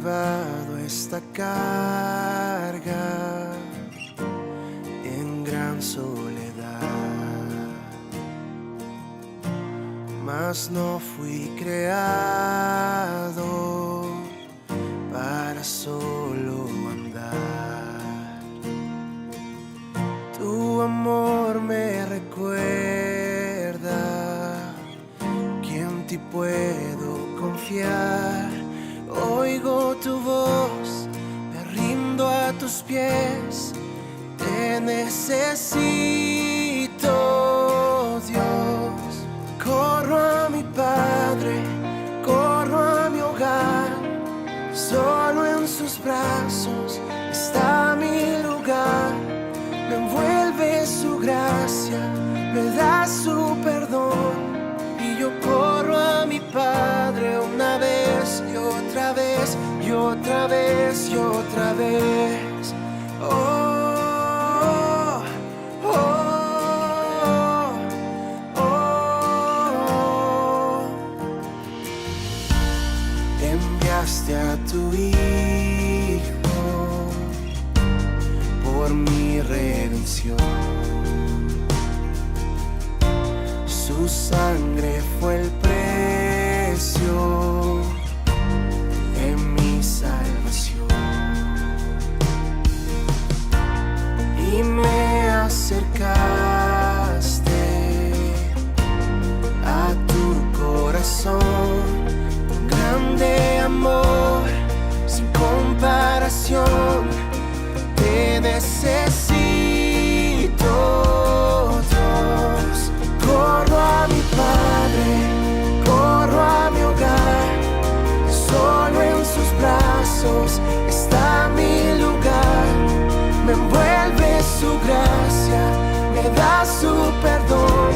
llevado esta carga en gran soledad, mas no fui creado para solo andar. Tu amor me recuerda que en ti puedo confiar. Oigo tu voz, me rindo a tus pies, te necesito, Dios. Corro a mi Padre, corro a mi hogar, solo en sus brazos está mi lugar. Me envuelve su gracia, me da su perdón, y yo corro a mi Padre una vez y otra vez y otra vez y otra vez. Oh, oh, oh. Enviaste a tu Hijo por mi redención. Su sangre fue el precio de mi salvación, y me acercaste a tu corazón con grande amor, sin comparación. Te necesito, Dios. Corro a mi Padre, corro a mi hogar, solo en sus brazos está mi lugar. Me envuelve su gracia, me da su perdón,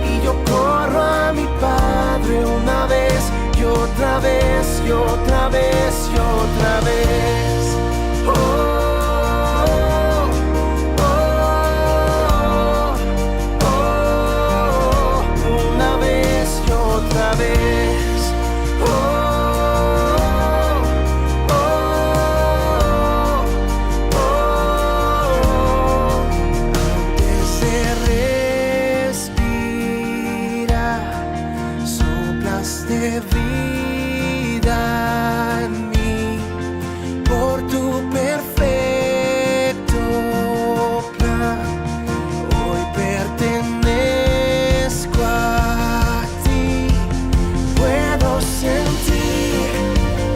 y yo corro a mi Padre una vez y otra vez y otra vez y otra vez. Oh. Otra vez, oh, oh, oh, oh. Antes de respirar, soplaste vida en mí, por tu perfecto plan. Hoy pertenezco a sentir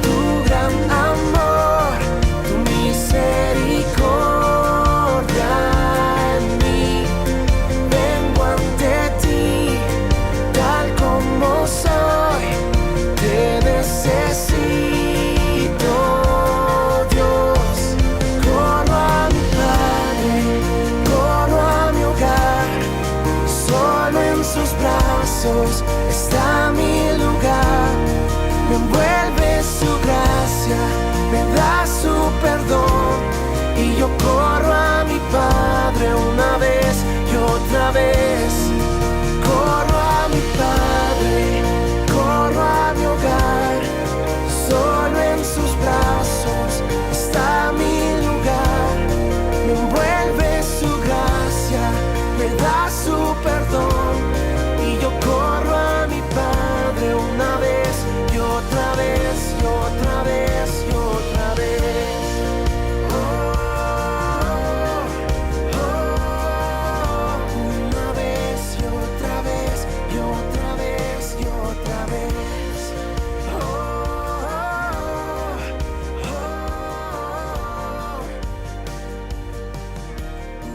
tu gran amor, tu misericordia en mí. Vengo ante ti, tal como soy, te necesito, Dios. Corro a mi Padre, corro a mi hogar, solo en sus brazos está mi lugar. Me envuelve su gracia, me da su perdón, y yo corro a mi Padre una vez y otra vez. Corro a mi Padre, corro a mi hogar, solo en sus brazos está mi lugar. Me envuelve su gracia, me da su perdón, y yo corro a mi Padre una vez y otra vez y otra vez y otra vez. Oh, oh, oh. Una vez y otra vez y otra vez y otra vez. Oh, oh, oh.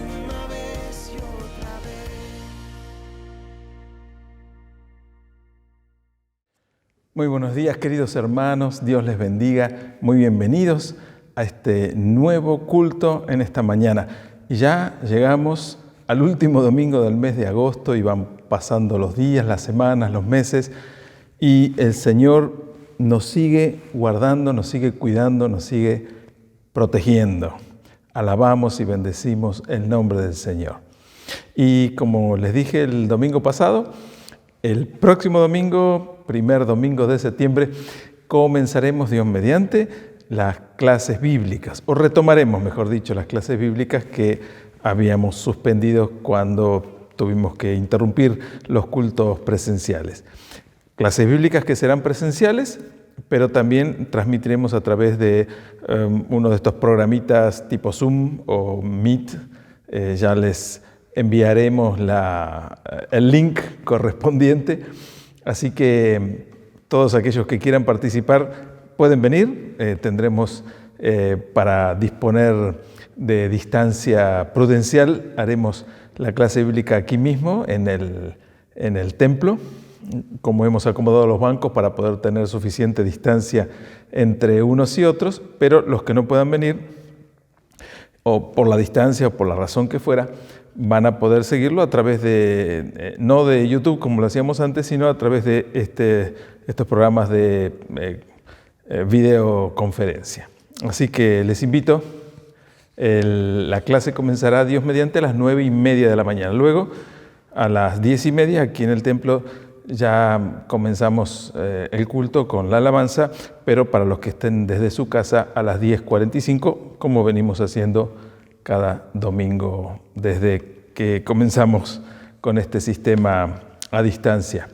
Una vez y otra vez. Muy buenos días, queridos hermanos, Dios les bendiga. Muy bienvenidos a este nuevo culto en esta mañana. Y ya llegamos al último domingo del mes de agosto y van pasando los días, las semanas, los meses, y el Señor nos sigue guardando, nos sigue cuidando, nos sigue protegiendo. Alabamos y bendecimos el nombre del Señor. Y como les dije el domingo pasado, el próximo domingo, primer domingo de septiembre, comenzaremos, Dios mediante, las clases bíblicas, o retomaremos, mejor dicho, las clases bíblicas que habíamos suspendido cuando tuvimos que interrumpir los cultos presenciales. Clases bíblicas que serán presenciales, pero también transmitiremos a través de uno de estos programitas tipo Zoom o Meet. Ya les enviaremos el link correspondiente. Así que todos aquellos que quieran participar pueden venir. Tendremos para disponer de distancia prudencial, haremos la clase bíblica aquí mismo en el templo, como hemos acomodado los bancos para poder tener suficiente distancia entre unos y otros, pero los que no puedan venir, o por la distancia o por la razón que fuera, van a poder seguirlo a través de, no de YouTube como lo hacíamos antes, sino a través de estos programas de videoconferencia. Así que les invito. La clase comenzará, Dios mediante, a las 9:30 de la mañana. Luego, a las 10:30, aquí en el templo, ya comenzamos el culto con la alabanza, pero para los que estén desde su casa, a las 10:45, como venimos haciendo cada domingo desde que comenzamos con este sistema a distancia.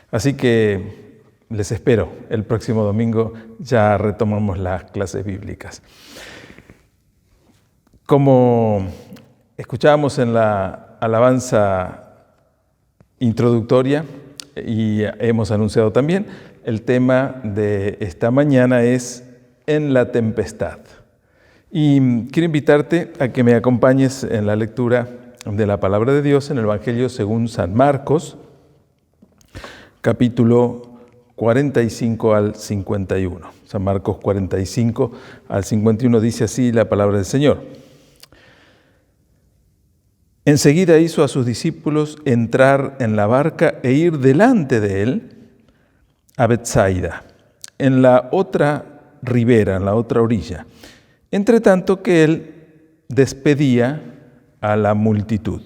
Así que les espero. El próximo domingo ya retomamos las clases bíblicas. Como escuchábamos en la alabanza introductoria y hemos anunciado también, el tema de esta mañana es En la tempestad. Y quiero invitarte a que me acompañes en la lectura de la palabra de Dios en el Evangelio según San Marcos, capítulo 45 al 51. San Marcos 45 al 51 dice así la palabra del Señor. Enseguida hizo a sus discípulos entrar en la barca e ir delante de él a Betsaida, en la otra ribera, en la otra orilla, entre tanto que él despedía a la multitud.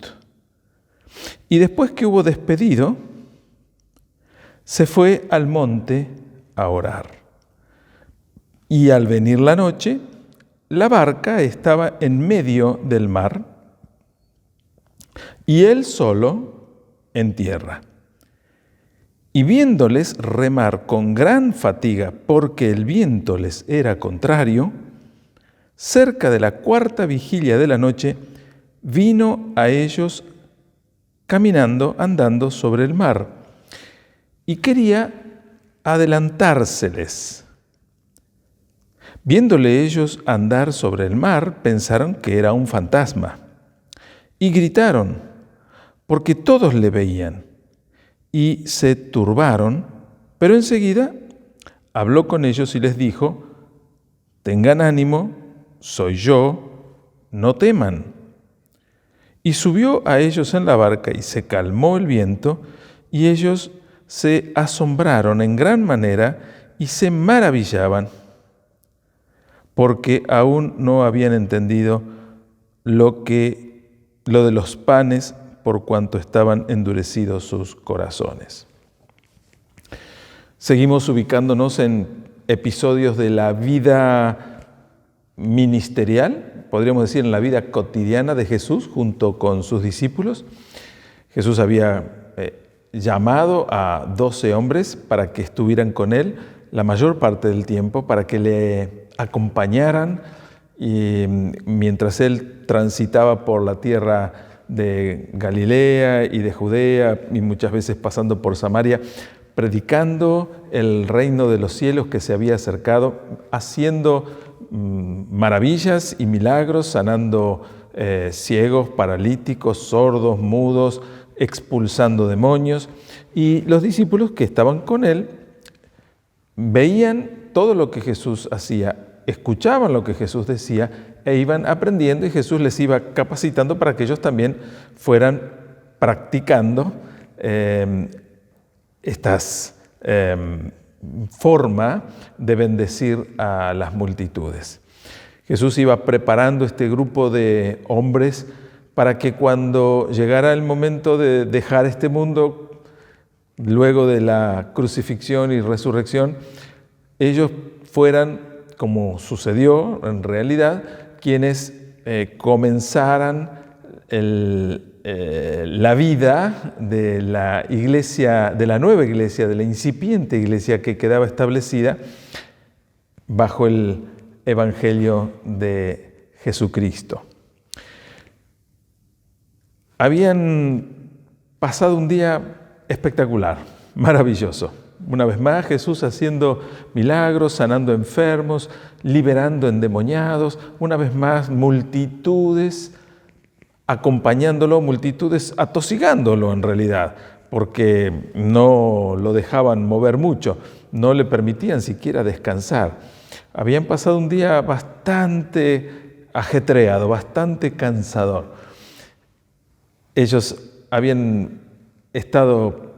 Y después que hubo despedido, se fue al monte a orar. Y al venir la noche, la barca estaba en medio del mar, y él solo en tierra. Y viéndoles remar con gran fatiga, porque el viento les era contrario, cerca de la 4ª vigilia de la noche, vino a ellos caminando, andando sobre el mar, y quería adelantárseles. Viéndole ellos andar sobre el mar, pensaron que era un fantasma, y gritaron, porque todos le veían, y se turbaron, pero enseguida habló con ellos y les dijo, tengan ánimo, soy yo, no teman. Y subió a ellos en la barca y se calmó el viento, y ellos se asombraron en gran manera y se maravillaban, porque aún no habían entendido lo de los panes, por cuanto estaban endurecidos sus corazones. Seguimos ubicándonos en episodios de la vida ministerial, podríamos decir en la vida cotidiana de Jesús junto con sus discípulos. Jesús había llamado a 12 hombres para que estuvieran con él la mayor parte del tiempo, para que le acompañaran y mientras él transitaba por la tierra de Galilea y de Judea y muchas veces pasando por Samaria, predicando el reino de los cielos que se había acercado, haciendo maravillas y milagros, sanando ciegos, paralíticos, sordos, mudos, expulsando demonios. Y los discípulos que estaban con él veían todo lo que Jesús hacía, escuchaban lo que Jesús decía e iban aprendiendo, y Jesús les iba capacitando para que ellos también fueran practicando estas forma de bendecir a las multitudes. Jesús iba preparando este grupo de hombres para que cuando llegara el momento de dejar este mundo, luego de la crucifixión y resurrección, ellos fueran como sucedió en realidad, quienes comenzaran la vida de la iglesia, de la nueva iglesia, de la incipiente iglesia que quedaba establecida bajo el Evangelio de Jesucristo. Habían pasado un día espectacular, maravilloso. Una vez más, Jesús haciendo milagros, sanando enfermos, liberando endemoniados. Una vez más, multitudes acompañándolo, multitudes atosigándolo en realidad, porque no lo dejaban mover mucho, no le permitían siquiera descansar. Habían pasado un día bastante ajetreado, bastante cansador. Ellos habían estado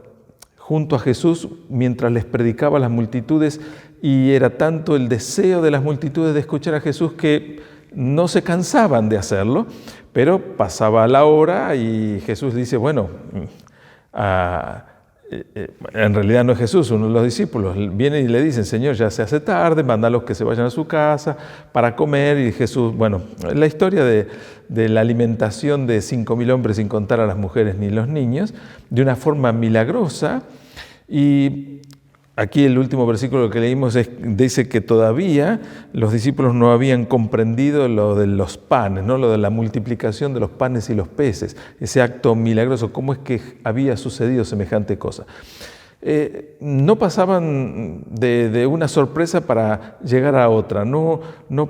junto a Jesús mientras les predicaba a las multitudes y era tanto el deseo de las multitudes de escuchar a Jesús que no se cansaban de hacerlo, pero pasaba la hora y Jesús dice, bueno, en realidad no es Jesús, uno de los discípulos, vienen y le dicen, Señor, ya se hace tarde, mándalos que se vayan a su casa para comer. Y Jesús, bueno, la historia de la alimentación de 5.000 hombres sin contar a las mujeres ni los niños, de una forma milagrosa. Y aquí el último versículo que leímos dice que todavía los discípulos no habían comprendido lo de los panes, ¿no? Lo de la multiplicación de los panes y los peces, ese acto milagroso, cómo es que había sucedido semejante cosa. No pasaban de una sorpresa para llegar a otra, no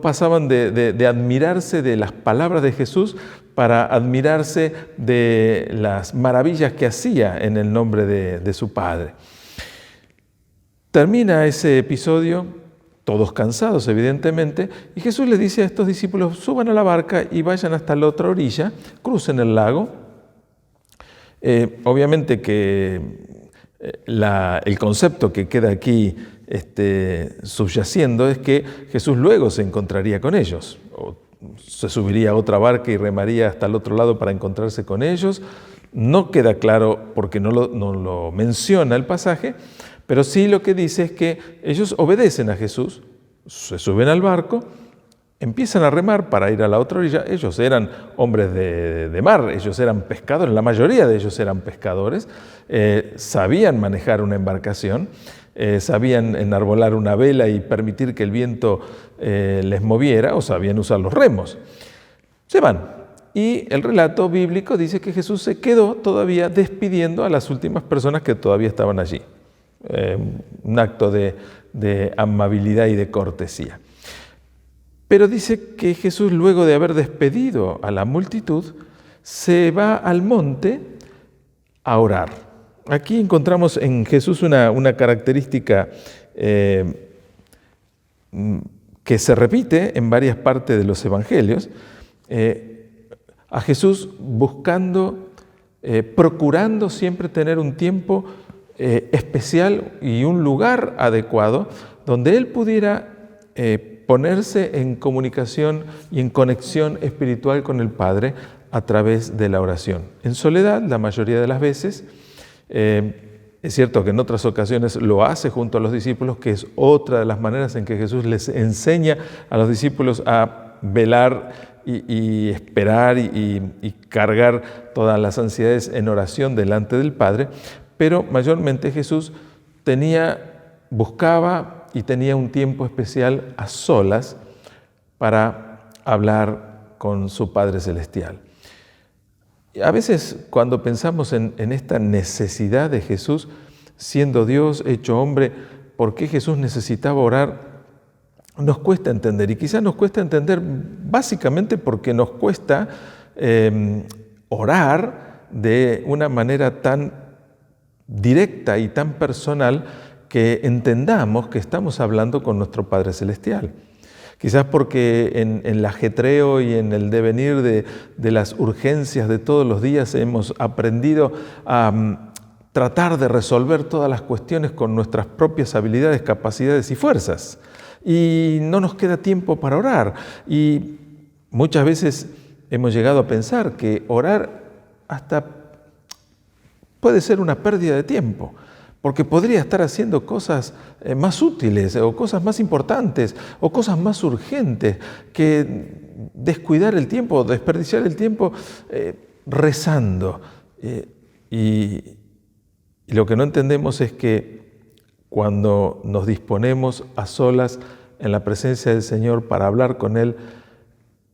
pasaban de admirarse de las palabras de Jesús para admirarse de las maravillas que hacía en el nombre de su Padre. Termina ese episodio, todos cansados evidentemente, y Jesús les dice a estos discípulos, suban a la barca y vayan hasta la otra orilla, crucen el lago. Obviamente que el concepto que queda aquí subyaciendo es que Jesús luego se encontraría con ellos, o se subiría a otra barca y remaría hasta el otro lado para encontrarse con ellos. No queda claro porque no lo menciona el pasaje, pero sí lo que dice es que ellos obedecen a Jesús, se suben al barco, empiezan a remar para ir a la otra orilla. Ellos eran hombres de mar, ellos eran pescadores, la mayoría de ellos eran pescadores, sabían manejar una embarcación, sabían enarbolar una vela y permitir que el viento les moviera, o sabían usar los remos. Se van. Y el relato bíblico dice que Jesús se quedó todavía despidiendo a las últimas personas que todavía estaban allí. Un acto de amabilidad y de cortesía. Pero dice que Jesús, luego de haber despedido a la multitud, se va al monte a orar. Aquí encontramos en Jesús una característica que se repite en varias partes de los evangelios. A Jesús procurando siempre tener un tiempo especial y un lugar adecuado donde Él pudiera ponerse en comunicación y en conexión espiritual con el Padre a través de la oración. En soledad, la mayoría de las veces, es cierto que en otras ocasiones lo hace junto a los discípulos, que es otra de las maneras en que Jesús les enseña a los discípulos a velar y esperar y cargar todas las ansiedades en oración delante del Padre, pero mayormente Jesús buscaba y tenía un tiempo especial a solas para hablar con su Padre Celestial. A veces cuando pensamos en esta necesidad de Jesús, siendo Dios hecho hombre, ¿por qué Jesús necesitaba orar? Nos cuesta entender, y quizás nos cuesta entender básicamente porque nos cuesta orar de una manera tan directa y tan personal que entendamos que estamos hablando con nuestro Padre Celestial. Quizás porque en el ajetreo y en el devenir de las urgencias de todos los días hemos aprendido a tratar de resolver todas las cuestiones con nuestras propias habilidades, capacidades y fuerzas. Y no nos queda tiempo para orar. Y muchas veces hemos llegado a pensar que orar hasta puede ser una pérdida de tiempo, porque podría estar haciendo cosas más útiles o cosas más importantes o cosas más urgentes que descuidar el tiempo, desperdiciar el tiempo rezando. Y lo que no entendemos es que cuando nos disponemos a solas en la presencia del Señor para hablar con Él,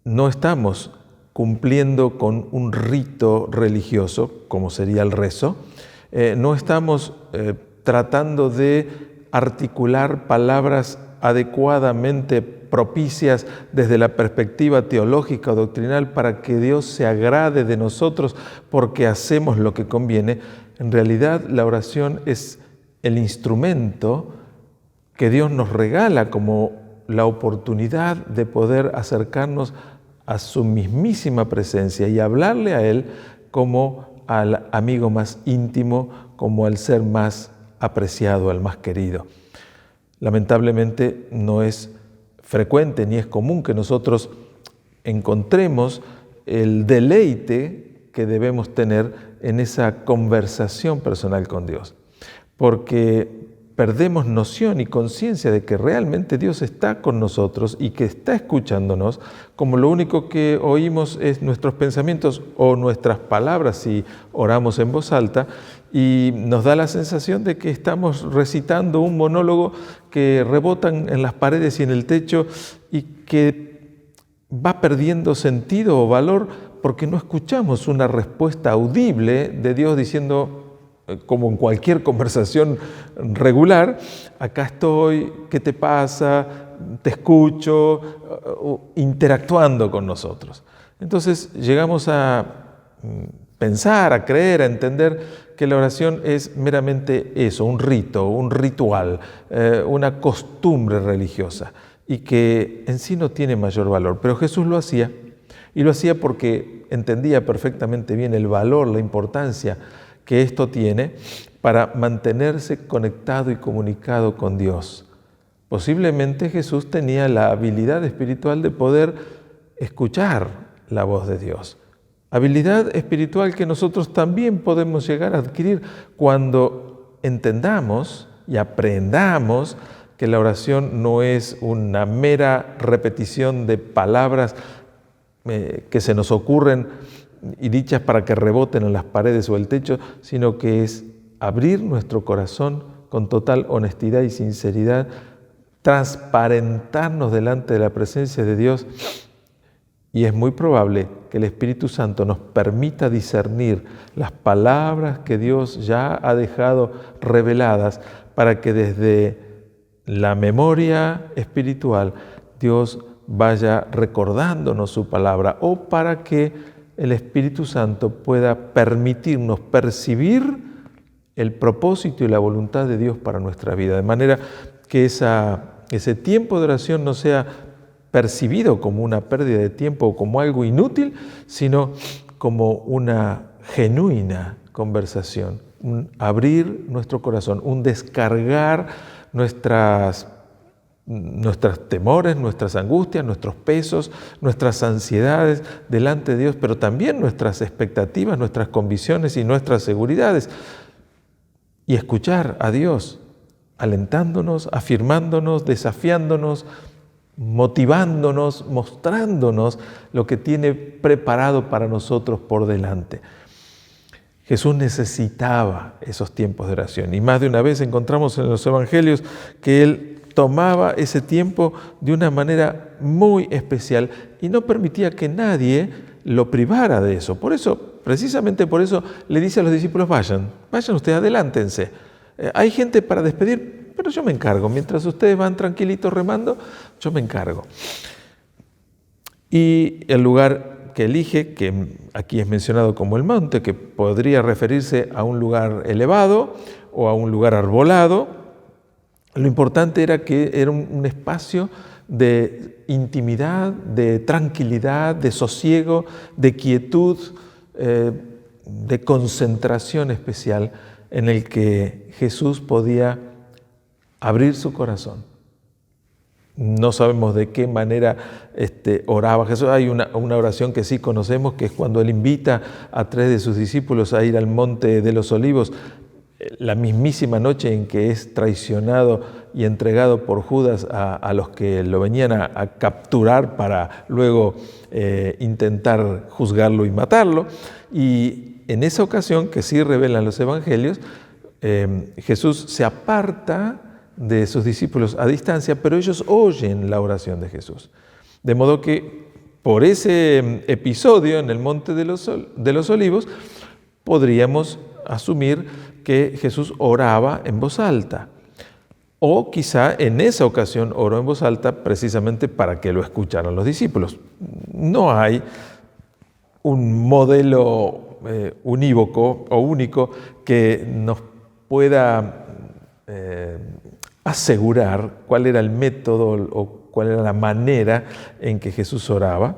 no estamos cumpliendo con un rito religioso, como sería el rezo, no estamos tratando de articular palabras adecuadamente propicias desde la perspectiva teológica o doctrinal para que Dios se agrade de nosotros porque hacemos lo que conviene. En realidad, la oración es el instrumento que Dios nos regala como la oportunidad de poder acercarnos a su mismísima presencia y hablarle a Él como al amigo más íntimo, como al ser más apreciado, al más querido. Lamentablemente no es frecuente ni es común que nosotros encontremos el deleite que debemos tener en esa conversación personal con Dios, porque perdemos noción y conciencia de que realmente Dios está con nosotros y que está escuchándonos, como lo único que oímos es nuestros pensamientos o nuestras palabras si oramos en voz alta, y nos da la sensación de que estamos recitando un monólogo que rebotan en las paredes y en el techo y que va perdiendo sentido o valor porque no escuchamos una respuesta audible de Dios diciendo, como en cualquier conversación regular, acá estoy, ¿qué te pasa? Te escucho, interactuando con nosotros. Entonces llegamos a pensar, a creer, a entender que la oración es meramente eso, un rito, un ritual, una costumbre religiosa y que en sí no tiene mayor valor. Pero Jesús lo hacía y lo hacía porque entendía perfectamente bien el valor, la importancia que esto tiene para mantenerse conectado y comunicado con Dios. Posiblemente Jesús tenía la habilidad espiritual de poder escuchar la voz de Dios. Habilidad espiritual que nosotros también podemos llegar a adquirir cuando entendamos y aprendamos que la oración no es una mera repetición de palabras que se nos ocurren y dichas para que reboten en las paredes o el techo, sino que es abrir nuestro corazón con total honestidad y sinceridad, transparentarnos delante de la presencia de Dios, y es muy probable que el Espíritu Santo nos permita discernir las palabras que Dios ya ha dejado reveladas para que desde la memoria espiritual Dios vaya recordándonos su palabra, o para que el Espíritu Santo pueda permitirnos percibir el propósito y la voluntad de Dios para nuestra vida, de manera que ese tiempo de oración no sea percibido como una pérdida de tiempo o como algo inútil, sino como una genuina conversación, un abrir nuestro corazón, un descargar nuestros temores, nuestras angustias, nuestros pesos, nuestras ansiedades delante de Dios, pero también nuestras expectativas, nuestras convicciones y nuestras seguridades. Y escuchar a Dios alentándonos, afirmándonos, desafiándonos, motivándonos, mostrándonos lo que tiene preparado para nosotros por delante. Jesús necesitaba esos tiempos de oración y más de una vez encontramos en los evangelios que Él tomaba ese tiempo de una manera muy especial y no permitía que nadie lo privara de eso. Por eso, precisamente por eso, le dice a los discípulos, vayan ustedes, adelántense. Hay gente para despedir, pero yo me encargo. Mientras ustedes van tranquilitos remando, yo me encargo. Y el lugar que elige, que aquí es mencionado como el monte, que podría referirse a un lugar elevado o a un lugar arbolado, lo importante era que era un espacio de intimidad, de tranquilidad, de sosiego, de quietud, de concentración especial en el que Jesús podía abrir su corazón. No sabemos de qué manera oraba Jesús. Hay una oración que sí conocemos, que es cuando Él invita a 3 de sus discípulos a ir al Monte de los Olivos. la mismísima noche en que es traicionado y entregado por Judas a los que lo venían a capturar para luego intentar juzgarlo y matarlo. Y en esa ocasión, que sí revelan los evangelios, Jesús se aparta de sus discípulos a distancia, pero ellos oyen la oración de Jesús. De modo que por ese episodio en el Monte de los Olivos podríamos asumir que Jesús oraba en voz alta. O quizá en esa ocasión oró en voz alta precisamente para que lo escucharan los discípulos. No hay un modelo unívoco o único que nos pueda asegurar cuál era el método o cuál era la manera en que Jesús oraba.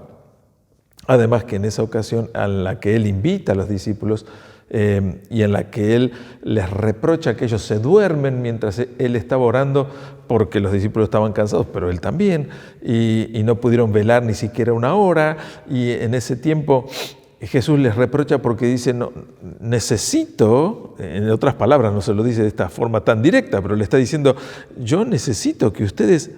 Además que en esa ocasión en la que Él invita a los discípulos y en la que Él les reprocha que ellos se duermen mientras Él estaba orando porque los discípulos estaban cansados, pero Él también, y no pudieron velar ni siquiera una hora, y en ese tiempo Jesús les reprocha porque dice, no, necesito, en otras palabras, no se lo dice de esta forma tan directa, pero le está diciendo, yo necesito que ustedes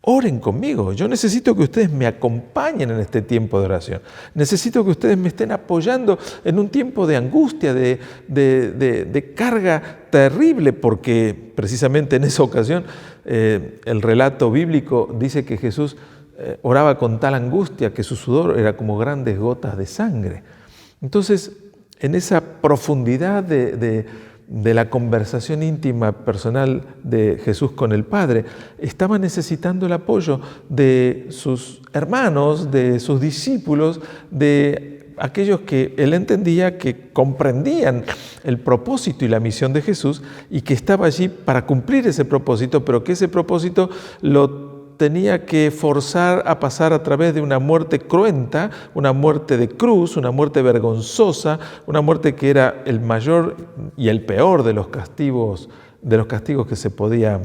oren conmigo, yo necesito que ustedes me acompañen en este tiempo de oración. Necesito que ustedes me estén apoyando en un tiempo de angustia, de carga terrible, porque precisamente en esa ocasión el relato bíblico dice que Jesús oraba con tal angustia que su sudor era como grandes gotas de sangre. Entonces, en esa profundidad de la conversación íntima personal de Jesús con el Padre, estaba necesitando el apoyo de sus hermanos, de sus discípulos, de aquellos que él entendía que comprendían el propósito y la misión de Jesús y que estaba allí para cumplir ese propósito, pero que ese propósito lo tenía que forzar a pasar a través de una muerte cruenta, una muerte de cruz, una muerte vergonzosa, una muerte que era el mayor y el peor de los castigos que se podía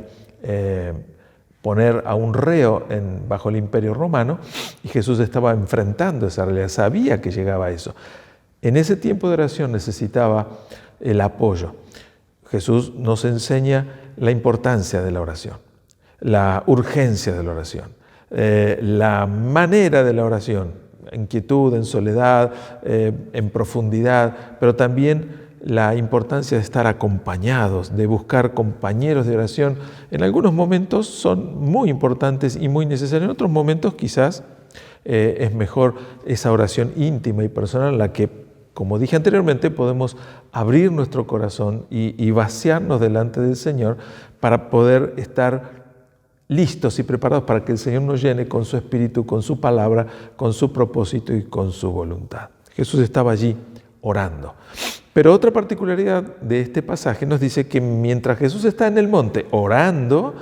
poner a un reo bajo el Imperio Romano, y Jesús estaba enfrentando esa realidad, sabía que llegaba a eso. En ese tiempo de oración necesitaba el apoyo. Jesús nos enseña la importancia de la oración, la urgencia de la oración, la manera de la oración, en quietud, en soledad, en profundidad, pero también la importancia de estar acompañados, de buscar compañeros de oración. En algunos momentos son muy importantes y muy necesarios, en otros momentos quizás es mejor esa oración íntima y personal en la que, como dije anteriormente, podemos abrir nuestro corazón y vaciarnos delante del Señor para poder estar listos y preparados para que el Señor nos llene con su Espíritu, con su palabra, con su propósito y con su voluntad. Jesús estaba allí orando. Pero otra particularidad de este pasaje nos dice que mientras Jesús está en el monte orando,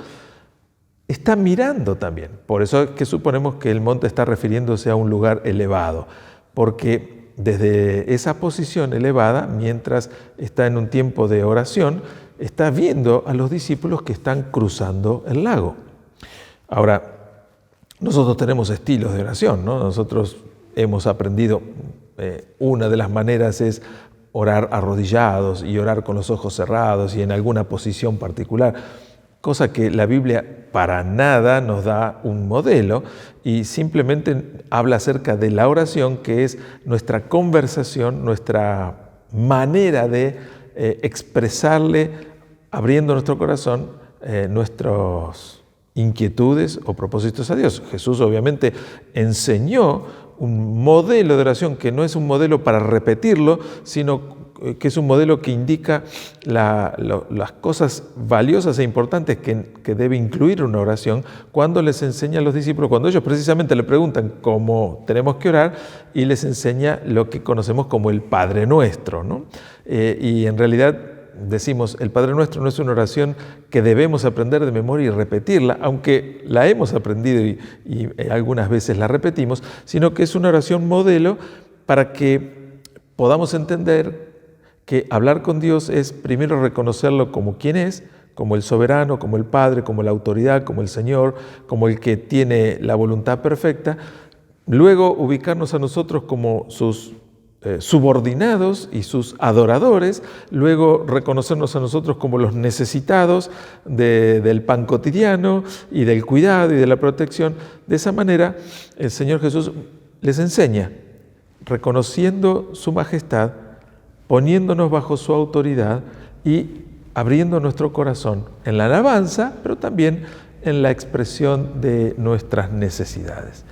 está mirando también. Por eso es que suponemos que el monte está refiriéndose a un lugar elevado, porque desde esa posición elevada, mientras está en un tiempo de oración, está viendo a los discípulos que están cruzando el lago. Ahora, nosotros tenemos estilos de oración, ¿no? Nosotros hemos aprendido, una de las maneras es orar arrodillados y orar con los ojos cerrados y en alguna posición particular, cosa que la Biblia para nada nos da un modelo y simplemente habla acerca de la oración, que es nuestra conversación, nuestra manera de expresarle, abriendo nuestro corazón, nuestros inquietudes o propósitos a Dios. Jesús obviamente enseñó un modelo de oración que no es un modelo para repetirlo, sino que es un modelo que indica las cosas valiosas e importantes que debe incluir una oración cuando les enseña a los discípulos, cuando ellos precisamente le preguntan cómo tenemos que orar, y les enseña lo que conocemos como el Padre Nuestro, ¿no? Y en realidad decimos, el Padre Nuestro no es una oración que debemos aprender de memoria y repetirla, aunque la hemos aprendido y algunas veces la repetimos, sino que es una oración modelo para que podamos entender que hablar con Dios es primero reconocerlo como quien es, como el soberano, como el Padre, como la autoridad, como el Señor, como el que tiene la voluntad perfecta, luego ubicarnos a nosotros como sus subordinados y sus adoradores, luego reconocernos a nosotros como los necesitados del pan cotidiano y del cuidado y de la protección. De esa manera, el Señor Jesús les enseña, reconociendo su majestad, poniéndonos bajo su autoridad y abriendo nuestro corazón en la alabanza, pero también en la expresión de nuestras necesidades.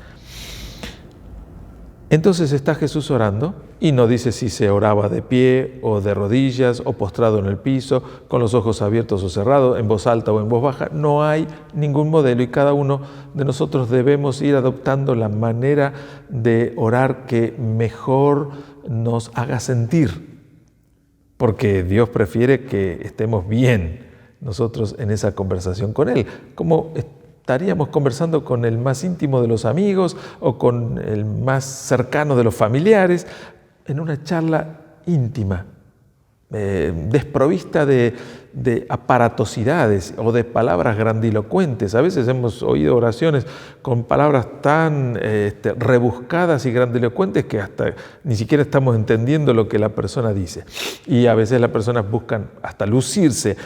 Entonces está Jesús orando y no dice si se oraba de pie o de rodillas o postrado en el piso, con los ojos abiertos o cerrados, en voz alta o en voz baja. No hay ningún modelo y cada uno de nosotros debemos ir adoptando la manera de orar que mejor nos haga sentir, porque Dios prefiere que estemos bien nosotros en esa conversación con Él, como estaríamos conversando con el más íntimo de los amigos o con el más cercano de los familiares, en una charla íntima, desprovista de aparatosidades o de palabras grandilocuentes. A veces hemos oído oraciones con palabras tan rebuscadas y grandilocuentes que hasta ni siquiera estamos entendiendo lo que la persona dice. Y a veces las personas buscan hasta lucirse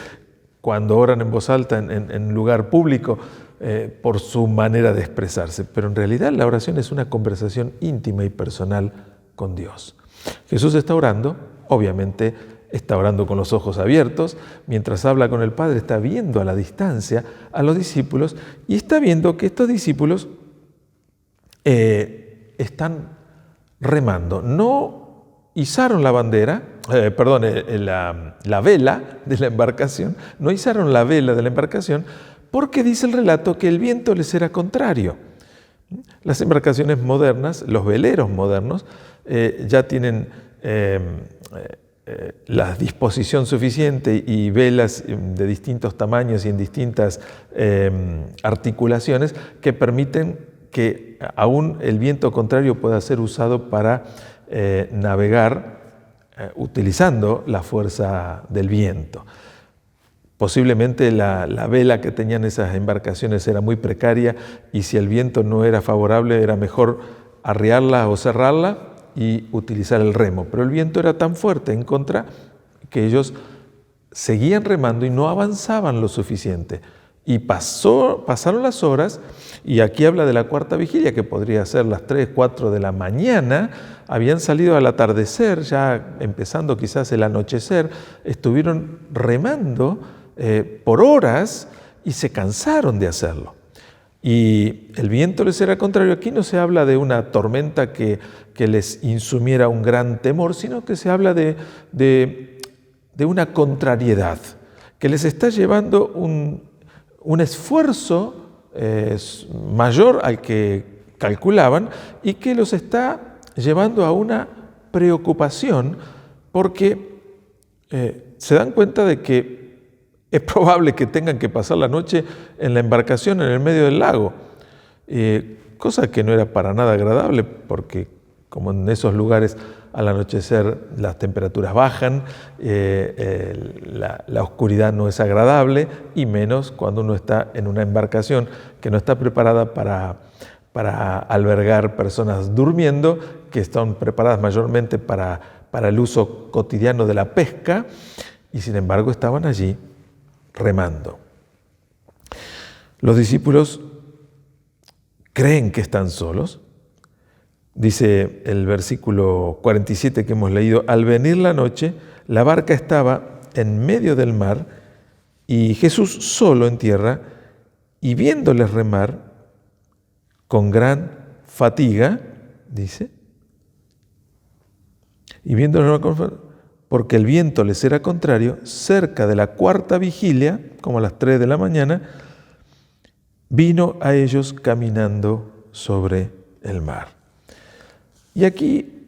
cuando oran en voz alta en lugar público, por su manera de expresarse, pero en realidad la oración es una conversación íntima y personal con Dios. Jesús está orando, obviamente está orando con los ojos abiertos, mientras habla con el Padre está viendo a la distancia a los discípulos y está viendo que estos discípulos están remando, no izaron la bandera, la vela de la embarcación, no izaron la vela de la embarcación, porque dice el relato que el viento les era contrario. Las embarcaciones modernas, los veleros modernos, ya tienen la disposición suficiente y velas de distintos tamaños y en distintas articulaciones que permiten que aún el viento contrario pueda ser usado para navegar utilizando la fuerza del viento. Posiblemente la vela que tenían esas embarcaciones era muy precaria y si el viento no era favorable era mejor arriarla o cerrarla y utilizar el remo. Pero el viento era tan fuerte en contra que ellos seguían remando y no avanzaban lo suficiente. Y pasaron las horas, y aquí habla de la cuarta vigilia, que podría ser las 3, 4 de la mañana, habían salido al atardecer, ya empezando quizás el anochecer, estuvieron remando por horas y se cansaron de hacerlo. Y el viento les era contrario. Aquí no se habla de una tormenta que les insumiera un gran temor, sino que se habla de una contrariedad, que les está llevando un esfuerzo mayor al que calculaban y que los está llevando a una preocupación porque se dan cuenta de que es probable que tengan que pasar la noche en la embarcación en el medio del lago, cosa que no era para nada agradable porque como en esos lugares al anochecer las temperaturas bajan, la oscuridad no es agradable y menos cuando uno está en una embarcación que no está preparada para albergar personas durmiendo, que están preparadas mayormente para el uso cotidiano de la pesca y sin embargo estaban allí remando. Los discípulos creen que están solos. Dice el versículo 47 que hemos leído, al venir la noche, la barca estaba en medio del mar y Jesús solo en tierra y viéndoles remar con gran fatiga, dice, y viéndoles porque el viento les era contrario, cerca de la cuarta vigilia, como a las 3 de la mañana, vino a ellos caminando sobre el mar. Y aquí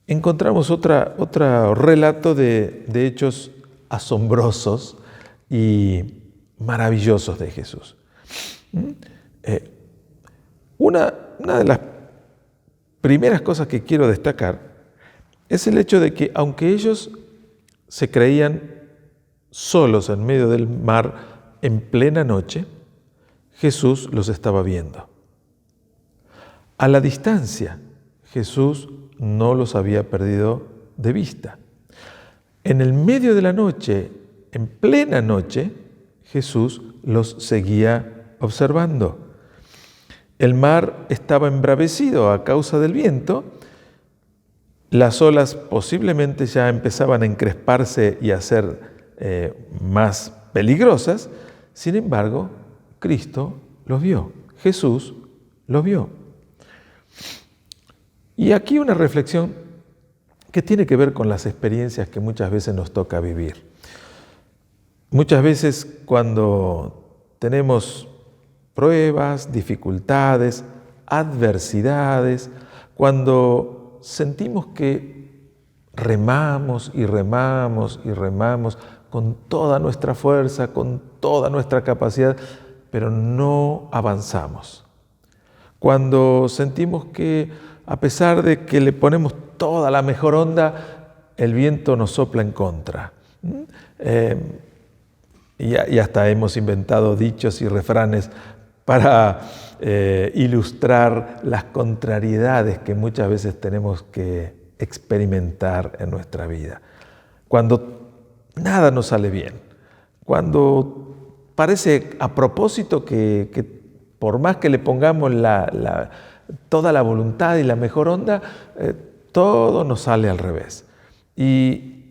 encontramos otro relato de hechos asombrosos y maravillosos de Jesús. Una de las primeras cosas que quiero destacar es el hecho de que aunque ellos se creían solos en medio del mar en plena noche, Jesús los estaba viendo. A la distancia, Jesús no los había perdido de vista. En el medio de la noche, en plena noche, Jesús los seguía observando. El mar estaba embravecido a causa del viento. Las olas posiblemente ya empezaban a encresparse y a ser más peligrosas. Sin embargo, Cristo los vio. Jesús los vio. Y aquí una reflexión que tiene que ver con las experiencias que muchas veces nos toca vivir. Muchas veces cuando tenemos pruebas, dificultades, adversidades, cuando sentimos que remamos y remamos y remamos con toda nuestra fuerza, con toda nuestra capacidad, pero no avanzamos. Cuando sentimos que a pesar de que le ponemos toda la mejor onda, el viento nos sopla en contra. Y hasta hemos inventado dichos y refranes para ilustrar las contrariedades que muchas veces tenemos que experimentar en nuestra vida. Cuando nada nos sale bien, cuando parece a propósito que por más que le pongamos toda la voluntad y la mejor onda, todo nos sale al revés. Y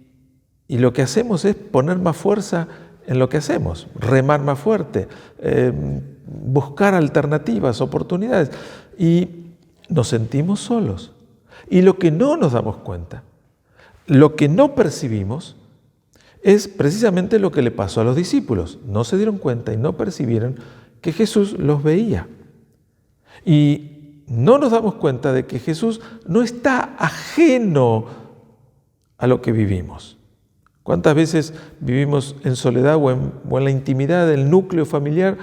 lo que hacemos es poner más fuerza en lo que hacemos, remar más fuerte, buscar alternativas, oportunidades, y nos sentimos solos. Y lo que no nos damos cuenta, lo que no percibimos, es precisamente lo que le pasó a los discípulos. No se dieron cuenta y no percibieron que Jesús los veía. Y no nos damos cuenta de que Jesús no está ajeno a lo que vivimos. ¿Cuántas veces vivimos en soledad o en la intimidad del núcleo familiar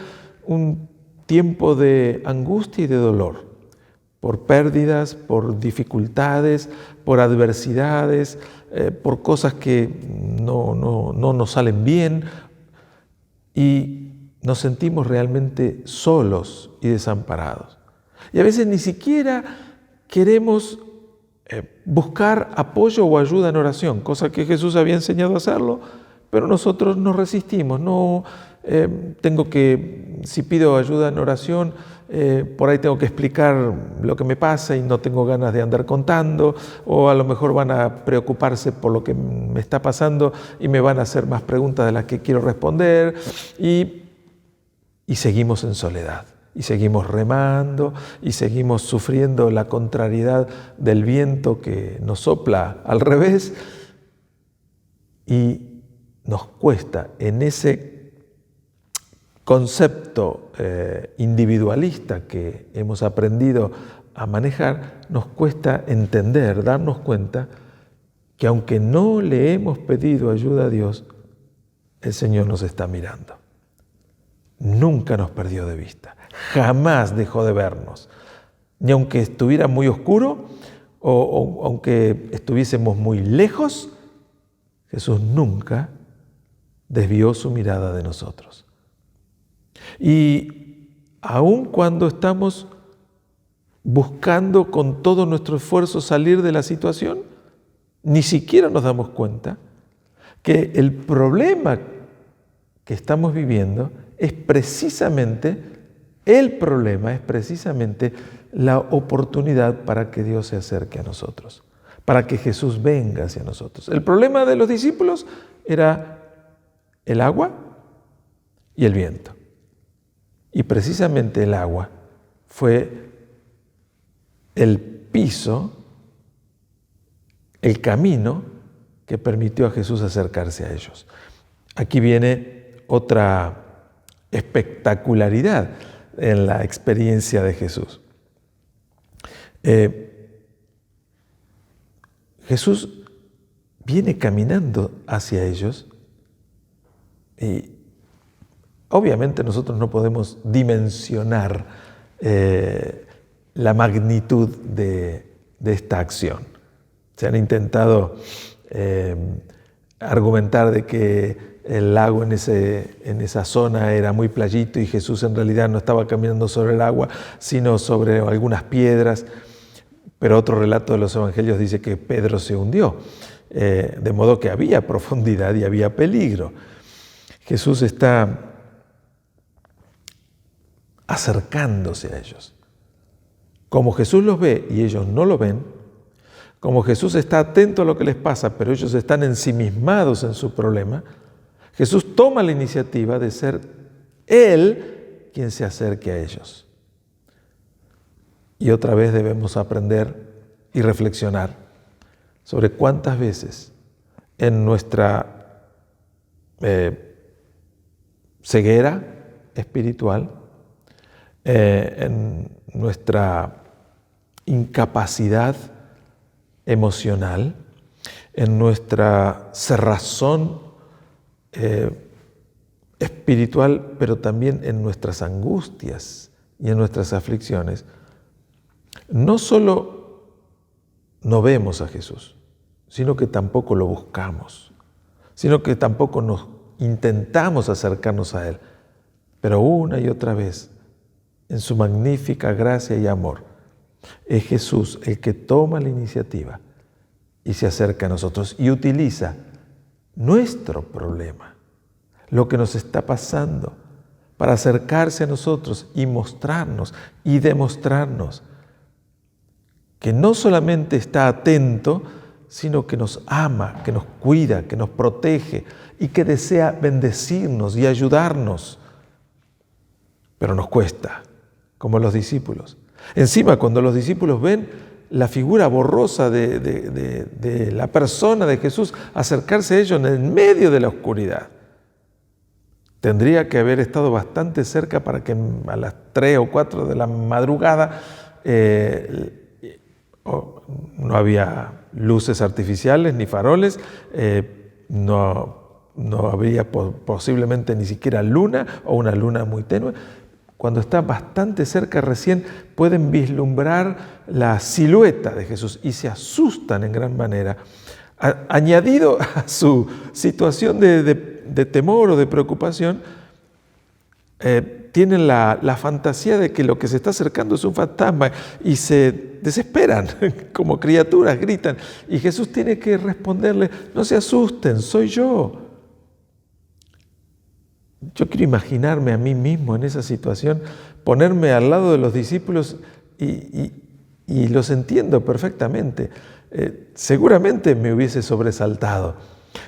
un tiempo de angustia y de dolor? Por pérdidas, por dificultades, por adversidades, por cosas que no nos salen bien, y nos sentimos realmente solos y desamparados. Y a veces ni siquiera queremos buscar apoyo o ayuda en oración, cosa que Jesús había enseñado a hacerlo, pero nosotros nos resistimos. Si pido ayuda en oración, por ahí tengo que explicar lo que me pasa y no tengo ganas de andar contando, o a lo mejor van a preocuparse por lo que me está pasando y me van a hacer más preguntas de las que quiero responder, y seguimos en soledad. Y seguimos remando y seguimos sufriendo la contrariedad del viento que nos sopla al revés, y nos cuesta en ese concepto individualista que hemos aprendido a manejar, nos cuesta entender, darnos cuenta que aunque no le hemos pedido ayuda a Dios, el Señor nos está mirando. Nunca nos perdió de vista. Jamás dejó de vernos, ni aunque estuviera muy oscuro o aunque estuviésemos muy lejos. Jesús nunca desvió su mirada de nosotros. Y aun cuando estamos buscando con todo nuestro esfuerzo salir de la situación, ni siquiera nos damos cuenta que el problema que estamos viviendo es precisamente la oportunidad para que Dios se acerque a nosotros, para que Jesús venga hacia nosotros. El problema de los discípulos era el agua y el viento. Y precisamente el agua fue el piso, el camino que permitió a Jesús acercarse a ellos. Aquí viene otra espectacularidad en la experiencia de Jesús. Jesús viene caminando hacia ellos y obviamente nosotros no podemos dimensionar la magnitud de esta acción. Se han intentado argumentar de que el lago en esa zona era muy playito y Jesús en realidad no estaba caminando sobre el agua, sino sobre algunas piedras. Pero otro relato de los evangelios dice que Pedro se hundió, de modo que había profundidad y había peligro. Jesús está acercándose a ellos. Como Jesús los ve y ellos no lo ven, como Jesús está atento a lo que les pasa, pero ellos están ensimismados en su problema, Jesús toma la iniciativa de ser Él quien se acerque a ellos. Y otra vez debemos aprender y reflexionar sobre cuántas veces en nuestra ceguera espiritual, en nuestra incapacidad emocional, en nuestra cerrazón espiritual, pero también en nuestras angustias y en nuestras aflicciones, no solo no vemos a Jesús, sino que tampoco lo buscamos, sino que tampoco nos intentamos acercarnos a Él. Pero una y otra vez, en su magnífica gracia y amor, es Jesús el que toma la iniciativa y se acerca a nosotros y utiliza nuestro problema, lo que nos está pasando, para acercarse a nosotros y mostrarnos y demostrarnos que no solamente está atento, sino que nos ama, que nos cuida, que nos protege y que desea bendecirnos y ayudarnos. Pero nos cuesta, como los discípulos. Encima, cuando los discípulos ven la figura borrosa de la persona de Jesús acercarse a ellos en medio de la oscuridad, tendría que haber estado bastante cerca para que a las 3 o 4 de la madrugada no había luces artificiales ni faroles, no habría posiblemente ni siquiera luna o una luna muy tenue. Cuando está bastante cerca recién pueden vislumbrar la silueta de Jesús y se asustan en gran manera. Añadido a su situación de temor o de preocupación, tienen la fantasía de que lo que se está acercando es un fantasma y se desesperan, como criaturas gritan. Y Jesús tiene que responderle: no se asusten, soy yo. Yo quiero imaginarme a mí mismo en esa situación, ponerme al lado de los discípulos y los entiendo perfectamente. Seguramente me hubiese sobresaltado,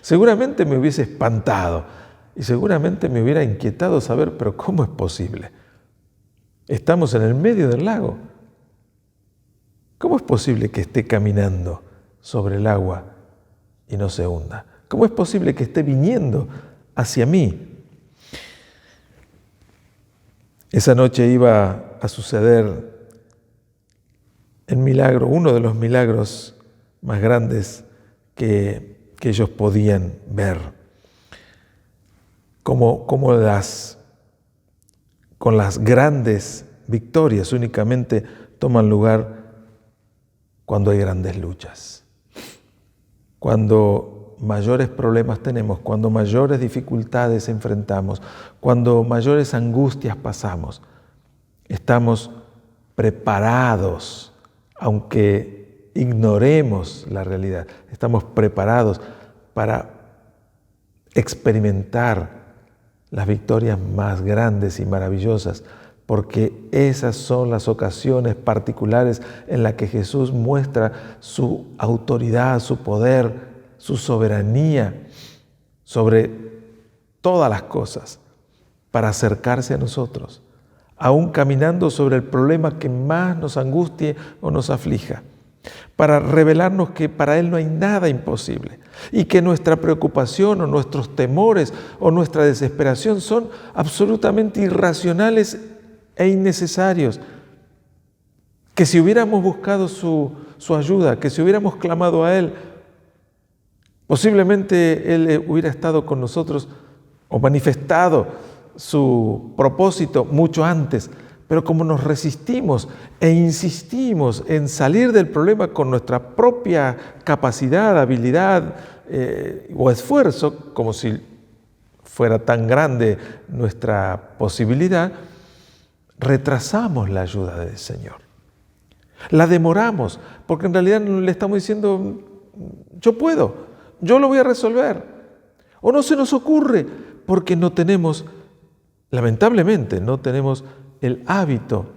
seguramente me hubiese espantado y seguramente me hubiera inquietado saber, pero ¿cómo es posible? Estamos en el medio del lago. ¿Cómo es posible que esté caminando sobre el agua y no se hunda? ¿Cómo es posible que esté viniendo hacia mí? Esa noche iba a suceder el milagro, uno de los milagros más grandes que ellos podían ver. Como con las grandes victorias únicamente toman lugar cuando hay grandes luchas. Cuando mayores problemas tenemos, cuando mayores dificultades enfrentamos, cuando mayores angustias pasamos, estamos preparados, aunque ignoremos la realidad, estamos preparados para experimentar las victorias más grandes y maravillosas, porque esas son las ocasiones particulares en las que Jesús muestra su autoridad, su poder, su soberanía sobre todas las cosas, para acercarse a nosotros, aún caminando sobre el problema que más nos angustie o nos aflija, para revelarnos que para Él no hay nada imposible y que nuestra preocupación o nuestros temores o nuestra desesperación son absolutamente irracionales e innecesarios, que si hubiéramos buscado su ayuda, que si hubiéramos clamado a Él, posiblemente Él hubiera estado con nosotros o manifestado su propósito mucho antes, pero como nos resistimos e insistimos en salir del problema con nuestra propia capacidad, habilidad o esfuerzo, como si fuera tan grande nuestra posibilidad, retrasamos la ayuda del Señor. La demoramos, porque en realidad le estamos diciendo, yo puedo, yo lo voy a resolver. O no se nos ocurre, porque no tenemos, lamentablemente, no tenemos el hábito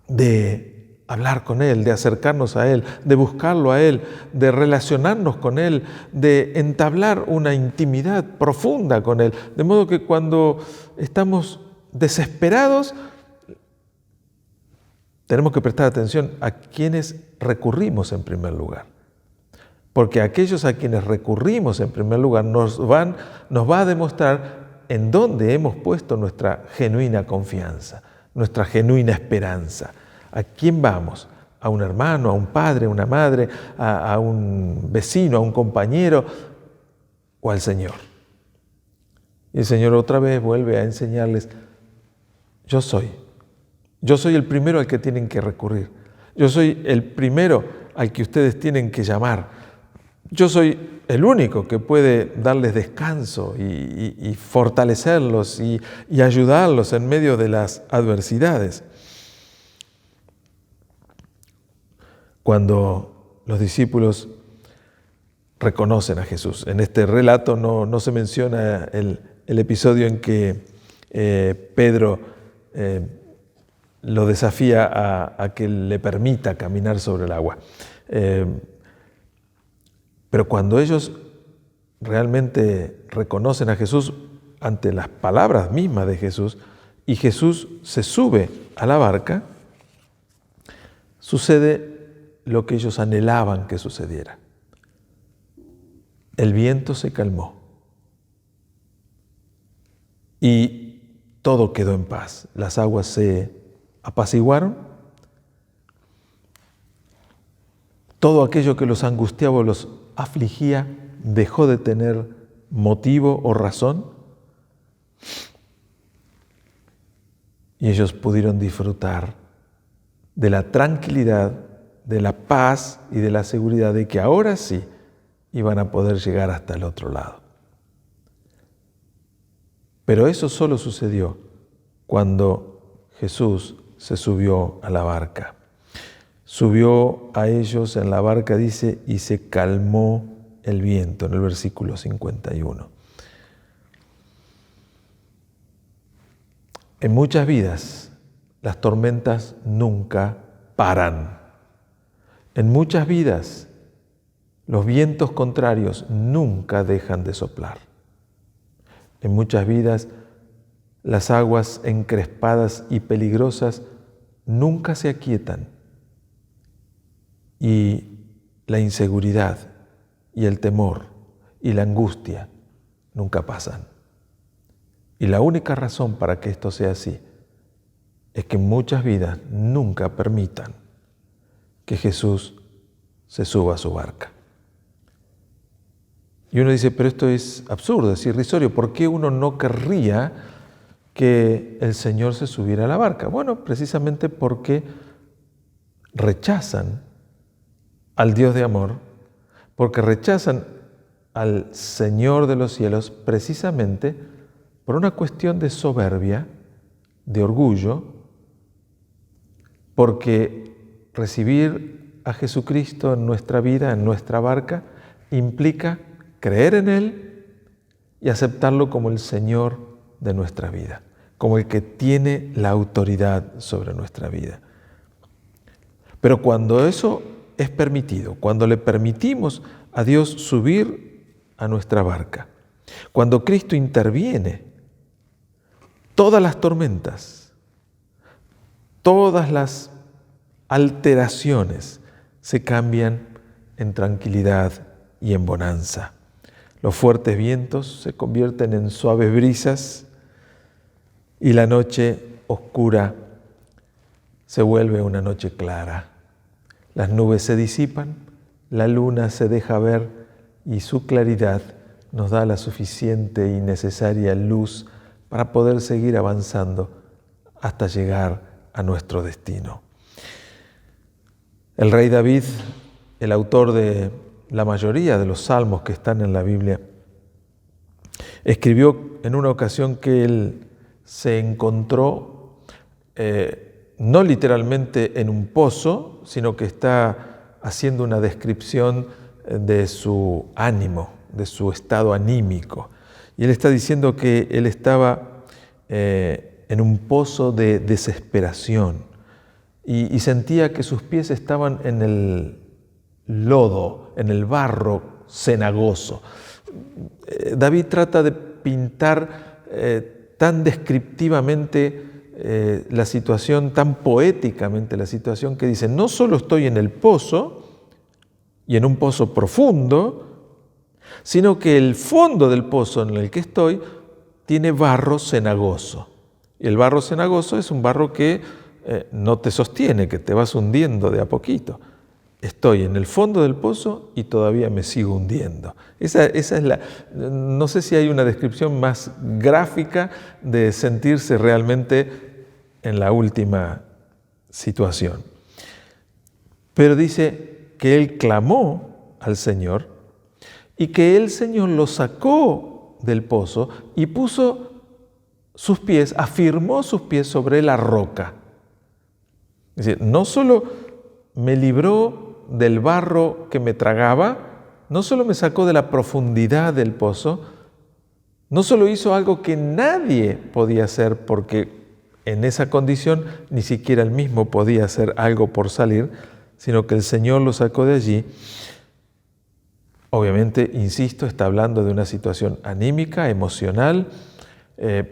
de hablar con Él, de acercarnos a Él, de buscarlo a Él, de relacionarnos con Él, de entablar una intimidad profunda con Él. De modo que cuando estamos desesperados, tenemos que prestar atención a quienes recurrimos en primer lugar. Porque aquellos a quienes recurrimos en primer lugar nos va a demostrar en dónde hemos puesto nuestra genuina confianza, nuestra genuina esperanza. ¿A quién vamos? ¿A un hermano, a un padre, a una madre, a un vecino, a un compañero o al Señor? Y el Señor otra vez vuelve a enseñarles, yo soy el primero al que tienen que recurrir. Yo soy el primero al que ustedes tienen que llamar. Yo soy el único que puede darles descanso y fortalecerlos y ayudarlos en medio de las adversidades. Cuando los discípulos reconocen a Jesús, en este relato no se menciona el episodio en que Pedro lo desafía a que le permita caminar sobre el agua. Pero cuando ellos realmente reconocen a Jesús ante las palabras mismas de Jesús y Jesús se sube a la barca, sucede lo que ellos anhelaban que sucediera. El viento se calmó y todo quedó en paz. Las aguas se apaciguaron. Todo aquello que los angustiaba o los afligía dejó de tener motivo o razón y ellos pudieron disfrutar de la tranquilidad, de la paz y de la seguridad de que ahora sí iban a poder llegar hasta el otro lado. Pero eso solo sucedió cuando Jesús se subió a la barca. Subió a ellos en la barca, dice, y se calmó el viento, en el versículo 51. En muchas vidas, las tormentas nunca paran. En muchas vidas, los vientos contrarios nunca dejan de soplar. En muchas vidas, las aguas encrespadas y peligrosas nunca se aquietan. Y la inseguridad y el temor y la angustia nunca pasan. Y la única razón para que esto sea así es que muchas vidas nunca permitan que Jesús se suba a su barca. Y uno dice, pero esto es absurdo, es irrisorio. ¿Por qué uno no querría que el Señor se subiera a la barca? Bueno, precisamente porque rechazan al Dios de amor, porque rechazan al Señor de los cielos precisamente por una cuestión de soberbia, de orgullo, porque recibir a Jesucristo en nuestra vida, en nuestra barca, implica creer en Él y aceptarlo como el Señor de nuestra vida, como el que tiene la autoridad sobre nuestra vida. Pero cuando eso es permitido, cuando le permitimos a Dios subir a nuestra barca, cuando Cristo interviene, todas las tormentas, todas las alteraciones se cambian en tranquilidad y en bonanza. Los fuertes vientos se convierten en suaves brisas y la noche oscura se vuelve una noche clara. Las nubes se disipan, la luna se deja ver y su claridad nos da la suficiente y necesaria luz para poder seguir avanzando hasta llegar a nuestro destino. El rey David, el autor de la mayoría de los salmos que están en la Biblia, escribió en una ocasión que él se encontró no literalmente en un pozo, sino que está haciendo una descripción de su ánimo, de su estado anímico. Y él está diciendo que él estaba en un pozo de desesperación y sentía que sus pies estaban en el lodo, en el barro cenagoso. David trata de pintar tan descriptivamente la situación, tan poéticamente la situación, que dice: no solo estoy en el pozo, y en un pozo profundo, sino que el fondo del pozo en el que estoy tiene barro cenagoso. Y el barro cenagoso es un barro que no te sostiene, que te vas hundiendo de a poquito. Estoy en el fondo del pozo y todavía me sigo hundiendo. Esa es no sé si hay una descripción más gráfica de sentirse realmente en la última situación. Pero dice que él clamó al Señor y que el Señor lo sacó del pozo y puso sus pies, afirmó sus pies sobre la roca. Es decir, no solo me libró del barro que me tragaba, no solo me sacó de la profundidad del pozo, no solo hizo algo que nadie podía hacer, porque en esa condición ni siquiera él mismo podía hacer algo por salir, sino que el Señor lo sacó de allí. Obviamente, insisto, está hablando de una situación anímica, emocional,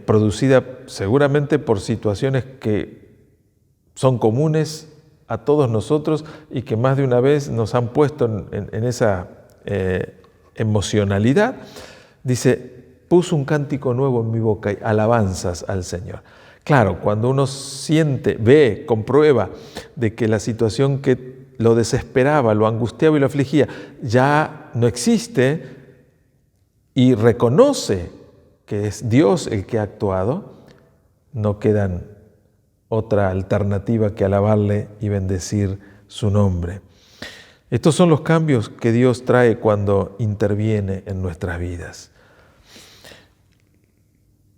producida seguramente por situaciones que son comunes a todos nosotros y que más de una vez nos han puesto en esa emocionalidad. Dice: puso un cántico nuevo en mi boca y alabanzas al Señor. Claro, cuando uno siente, ve, comprueba de que la situación que lo desesperaba, lo angustiaba y lo afligía ya no existe, y reconoce que es Dios el que ha actuado, no quedan otra alternativa que alabarle y bendecir su nombre. Estos son los cambios que Dios trae cuando interviene en nuestras vidas.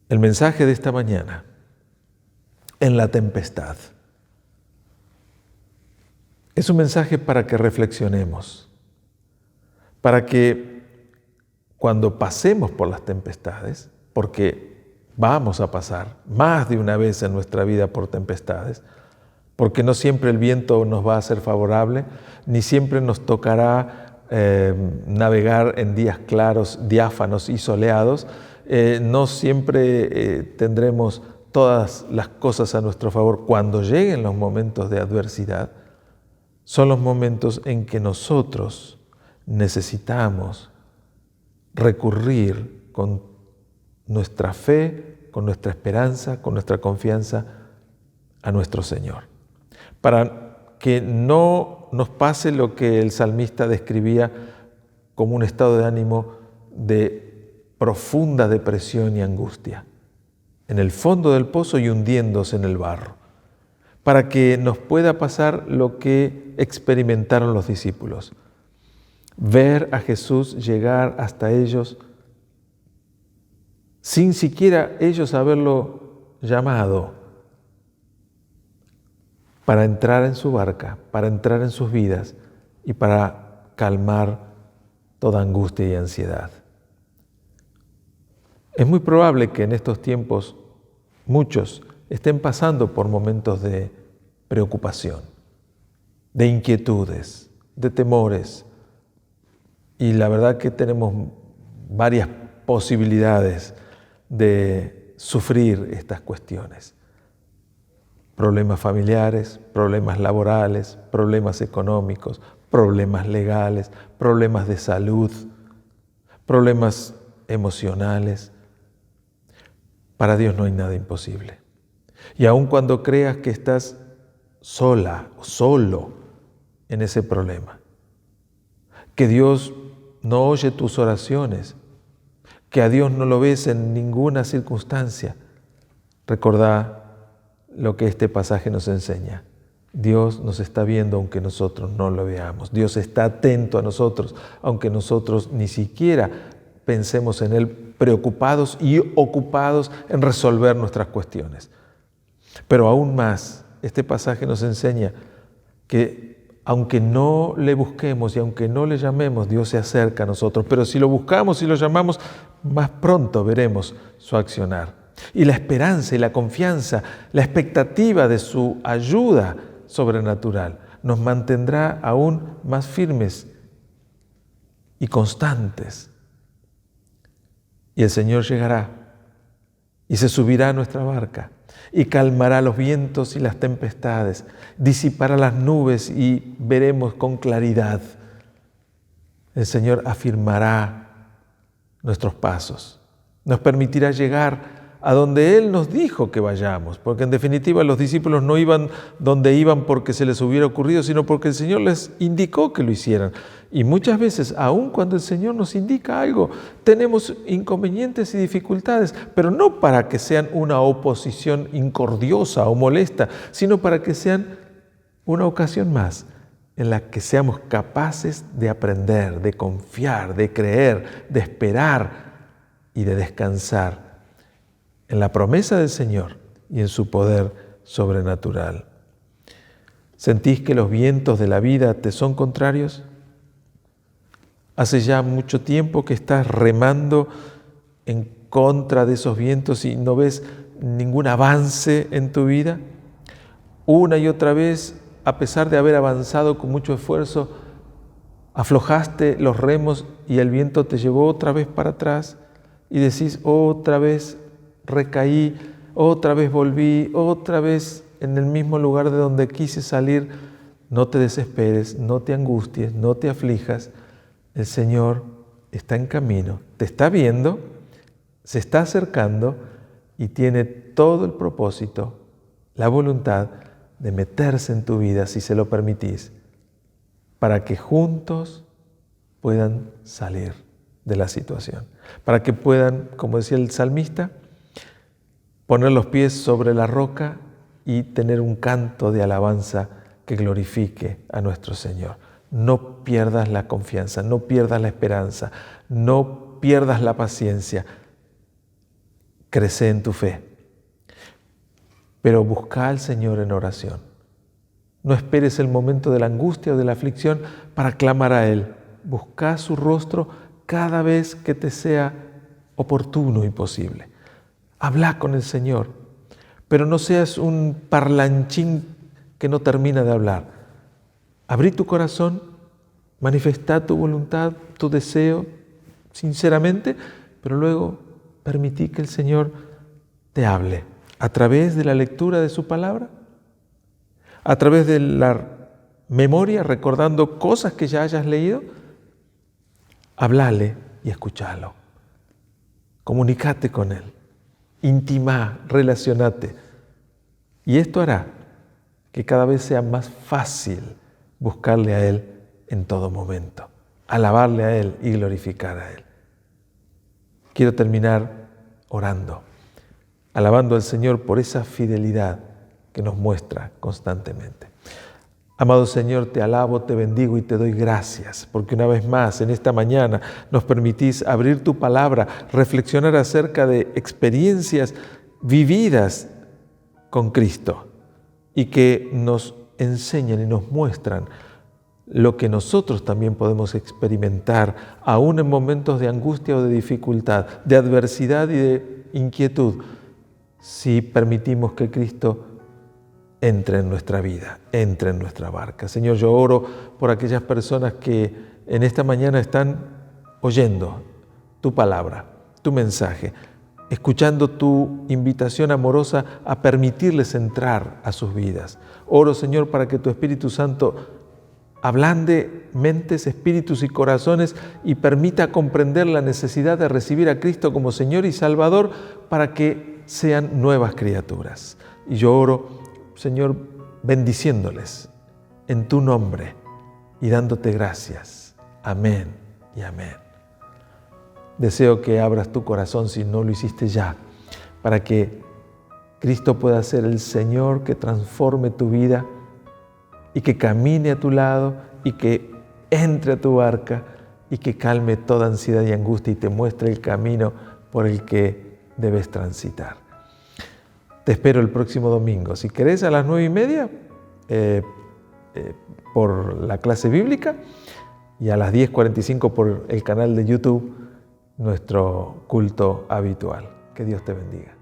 El mensaje de esta mañana: en la tempestad. Es un mensaje para que reflexionemos, para que cuando pasemos por las tempestades, porque vamos a pasar más de una vez en nuestra vida por tempestades, porque no siempre el viento nos va a ser favorable, ni siempre nos tocará navegar en días claros, diáfanos y soleados, no siempre tendremos todas las cosas a nuestro favor. Cuando lleguen los momentos de adversidad, son los momentos en que nosotros necesitamos recurrir con nuestra fe, con nuestra esperanza, con nuestra confianza a nuestro Señor, para que no nos pase lo que el salmista describía como un estado de ánimo de profunda depresión y angustia, en el fondo del pozo y hundiéndose en el barro, para que nos pueda pasar lo que experimentaron los discípulos: ver a Jesús llegar hasta ellos sin siquiera ellos haberlo llamado, para entrar en su barca, para entrar en sus vidas y para calmar toda angustia y ansiedad. Es muy probable que en estos tiempos muchos estén pasando por momentos de preocupación, de inquietudes, de temores, y la verdad que tenemos varias posibilidades de sufrir estas cuestiones. Problemas familiares, problemas laborales, problemas económicos, problemas legales, problemas de salud, problemas emocionales. Para Dios no hay nada imposible. Y aun cuando creas que estás sola o solo en ese problema, que Dios no oye tus oraciones, que a Dios no lo ves en ninguna circunstancia, recordá lo que este pasaje nos enseña. Dios nos está viendo aunque nosotros no lo veamos. Dios está atento a nosotros, aunque nosotros ni siquiera pensemos en Él, preocupados y ocupados en resolver nuestras cuestiones. Pero aún más, este pasaje nos enseña que aunque no le busquemos y aunque no le llamemos, Dios se acerca a nosotros. Pero si lo buscamos y lo llamamos, más pronto veremos su accionar. Y la esperanza y la confianza, la expectativa de su ayuda sobrenatural nos mantendrá aún más firmes y constantes. Y el Señor llegará y se subirá a nuestra barca y calmará los vientos y las tempestades, disipará las nubes y veremos con claridad. El Señor afirmará nuestros pasos, nos permitirá llegar a donde Él nos dijo que vayamos, porque en definitiva los discípulos no iban donde iban porque se les hubiera ocurrido, sino porque el Señor les indicó que lo hicieran. Y muchas veces, aun cuando el Señor nos indica algo, tenemos inconvenientes y dificultades, pero no para que sean una oposición incordiosa o molesta, sino para que sean una ocasión más en la que seamos capaces de aprender, de confiar, de creer, de esperar y de descansar en la promesa del Señor y en su poder sobrenatural. ¿Sentís que los vientos de la vida te son contrarios? Hace ya mucho tiempo que estás remando en contra de esos vientos y no ves ningún avance en tu vida. Una y otra vez, a pesar de haber avanzado con mucho esfuerzo, aflojaste los remos y el viento te llevó otra vez para atrás y decís, otra vez recaí, otra vez volví, otra vez en el mismo lugar de donde quise salir. No te desesperes, no te angusties, no te aflijas. El Señor está en camino, te está viendo, se está acercando y tiene todo el propósito, la voluntad de meterse en tu vida si se lo permitís, para que juntos puedan salir de la situación, para que puedan, como decía el salmista, poner los pies sobre la roca y tener un canto de alabanza que glorifique a nuestro Señor. No pierdas la confianza, no pierdas la esperanza, no pierdas la paciencia. Crece en tu fe, pero busca al Señor en oración. No esperes el momento de la angustia o de la aflicción para clamar a Él. Busca su rostro cada vez que te sea oportuno y posible. Habla con el Señor, pero no seas un parlanchín que no termina de hablar. Abrí tu corazón, manifestá tu voluntad, tu deseo, sinceramente, pero luego permití que el Señor te hable a través de la lectura de su palabra, a través de la memoria, recordando cosas que ya hayas leído. Hablale y escuchalo. Comunicate con Él. Intimá, relacionate. Y esto hará que cada vez sea más fácil buscarle a Él en todo momento, alabarle a Él y glorificar a Él. Quiero terminar orando, alabando al Señor por esa fidelidad que nos muestra constantemente. Amado Señor, te alabo, te bendigo y te doy gracias, porque una vez más en esta mañana nos permitís abrir tu palabra, reflexionar acerca de experiencias vividas con Cristo y que nos enseñan y nos muestran lo que nosotros también podemos experimentar, aún en momentos de angustia o de dificultad, de adversidad y de inquietud, si permitimos que Cristo entre en nuestra vida, entre en nuestra barca. Señor, yo oro por aquellas personas que en esta mañana están oyendo tu palabra, tu mensaje, escuchando tu invitación amorosa a permitirles entrar a sus vidas. Oro, Señor, para que tu Espíritu Santo ablande mentes, espíritus y corazones y permita comprender la necesidad de recibir a Cristo como Señor y Salvador para que sean nuevas criaturas. Y yo oro, Señor, bendiciéndoles en tu nombre y dándote gracias. Amén y amén. Deseo que abras tu corazón, si no lo hiciste ya, para que Cristo pueda ser el Señor que transforme tu vida y que camine a tu lado y que entre a tu barca y que calme toda ansiedad y angustia y te muestre el camino por el que debes transitar. te espero el próximo domingo. Si querés, a las 9:30 por la clase bíblica y a las 10:45 por el canal de YouTube, nuestro culto habitual. Que Dios te bendiga.